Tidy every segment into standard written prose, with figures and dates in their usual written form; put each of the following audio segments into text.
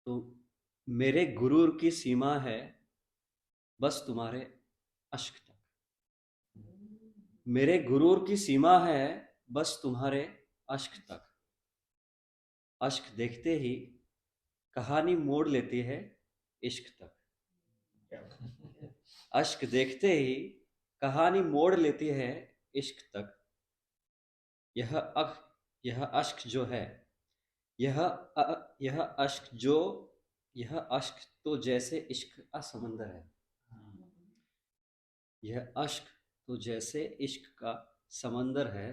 तो मेरे गुरूर की सीमा है बस तुम्हारे अश्क तक। मेरे गुरूर की सीमा है बस तुम्हारे अश्क तक। अश्क देखते ही कहानी मोड़ लेती है इश्क तक। अश्क देखते ही कहानी मोड़ लेती है इश्क तक। यह अख यह अश्क जो है यह यह अश्क जो यह अश्क तो जैसे इश्क का समंदर है। यह अश्क तो जैसे इश्क का समंदर है।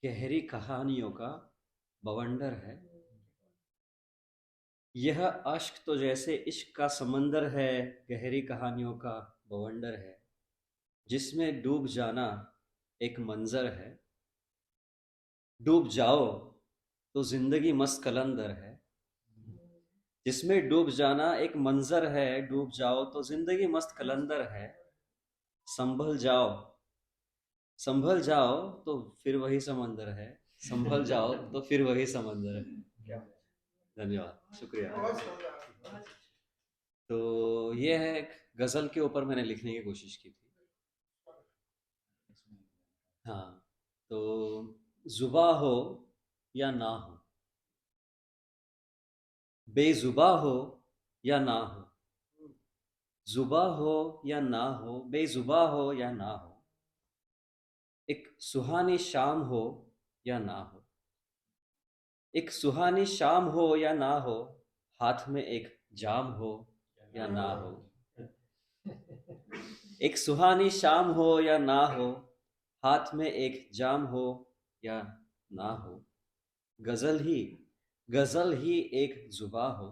गहरी कहानियों का बवंडर है। यह अश्क तो जैसे इश्क का समंदर है, गहरी कहानियों का बवंडर है, जिसमें डूब जाना एक मंजर है। डूब जाओ तो जिंदगी मस्त कलंदर है। जिसमें डूब जाना एक मंजर है, डूब जाओ तो जिंदगी मस्त कलंदर है। संभल जाओ संभल जाओ तो फिर वही समंदर है। संभल जाओ तो फिर वही समंदर है। धन्यवाद, शुक्रिया। तो ये है एक गजल के ऊपर मैंने लिखने की कोशिश की थी। हाँ, तो जुबा हो या ना हो, बेजुबा हो या ना हो, जुबा हो या ना हो, बेजुबा हो या ना हो, एक सुहानी शाम हो या ना हो, एक सुहानी शाम हो या ना हो, हाथ में एक जाम हो या ना हो, एक सुहानी शाम हो या ना हो, हाथ में एक जाम हो या ना हो, गजल ही गजल ही एक जुबा हो,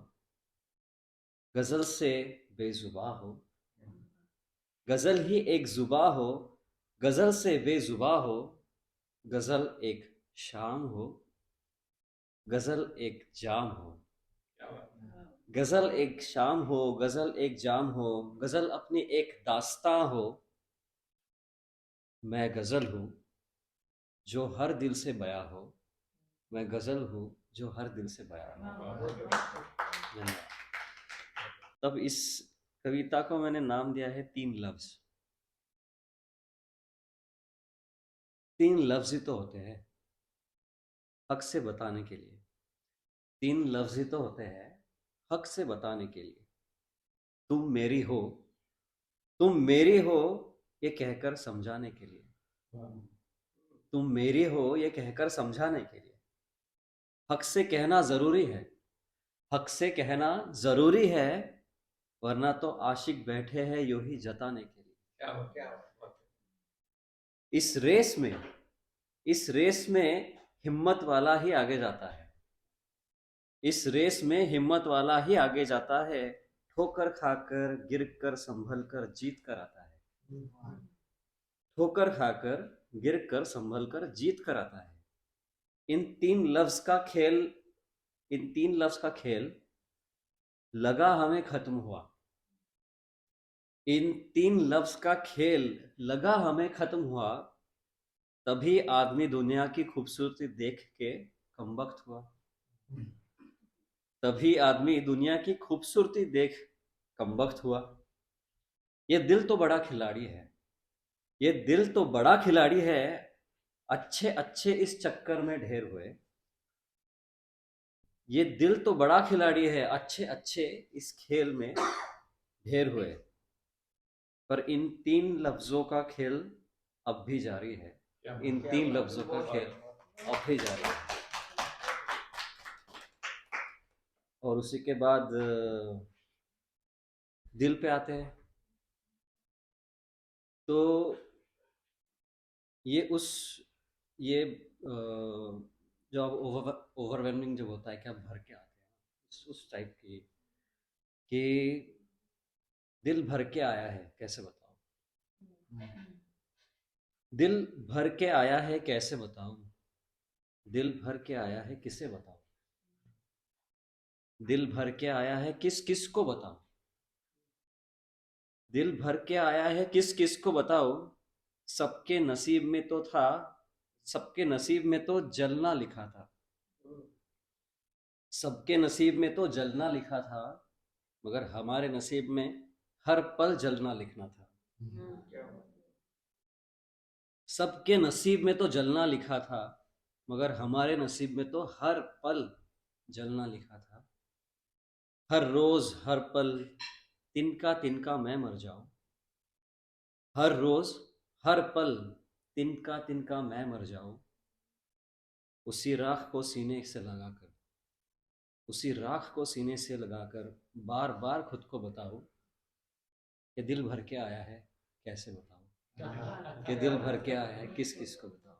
गजल से बेजुबा हो, गजल ही एक जुबा हो, गजल से बेजुबा हो, गजल एक शाम हो, गजल एक जाम हो, गजल एक शाम हो, गजल एक जाम हो, गजल अपनी एक दास्तां हो। मैं गजल हूँ जो हर दिल से बयां हो, मैं गजल हूँ जो हर दिल से बयां हो। धन्यवाद। तब इस कविता को मैंने नाम दिया है तीन लफ्ज। तीन लफ्ज ही तो होते हैं हक से बताने के लिए। तीन लफ्ज ही तो होते हैं हक से बताने के लिए। तुम मेरी हो, तुम मेरी हो, ये कहकर समझाने के लिए। तुम मेरी हो ये कहकर समझाने के लिए। हक से कहना जरूरी है, हक से कहना जरूरी है, वरना तो आशिक बैठे हैं यूं ही जताने के लिए। इस रेस में इस रेस में हिम्मत वाला ही आगे जाता है। इस रेस में हिम्मत वाला ही आगे जाता है। ठोकर खाकर गिर कर संभल कर जीत कर आता है। ठोकर खाकर गिर कर संभल कर जीत कर आता है। इन तीन लफ्ज का खेल इन तीन लफ्ज का खेल लगा हमें खत्म हुआ। इन तीन लफ्ज का खेल लगा हमें खत्म हुआ। तभी आदमी दुनिया की खूबसूरती देख के कमबख्त हुआ। तभी आदमी दुनिया की खूबसूरती देख कमबख्त हुआ। ये दिल तो बड़ा खिलाड़ी है, ये दिल तो बड़ा खिलाड़ी है, अच्छे अच्छे इस चक्कर में ढेर हुए। ये दिल तो बड़ा खिलाड़ी है, अच्छे अच्छे इस खेल में ढेर हुए। पर इन तीन लफ्जों का खेल अब भी जारी है। इन तीन लफ्जों का खेल अब भी जारी है। और उसी के बाद दिल पे आते हैं। तो ये उस ये जो ओवरवेलमिंग जब होता है कि आप भर के आते हैं उस टाइप की कि दिल भर के आया है कैसे बताऊं। दिल भर के आया है कैसे बताऊं। दिल भर के आया है किसे बताऊं। दिल भर के आया है किस किस को बताऊं। दिल भर के आया है किस किस को बताऊं। सबके नसीब में तो था सबके नसीब में तो जलना लिखा था। सबके नसीब में तो जलना लिखा था, मगर हमारे नसीब में हर पल जलना लिखना था। सबके नसीब में तो जलना लिखा था, मगर हमारे नसीब में तो हर पल जलना लिखा था। हर रोज हर पल तिनका तिनका मैं मर जाऊं, हर रोज हर पल तिनका तिनका मैं मर जाऊं, उसी राख को सीने से लगाकर, उसी राख को सीने से लगाकर बार बार खुद को बताऊं कि दिल भर के आया है कैसे बताऊं, कि दिल भर के आया है किस किस को बताऊं।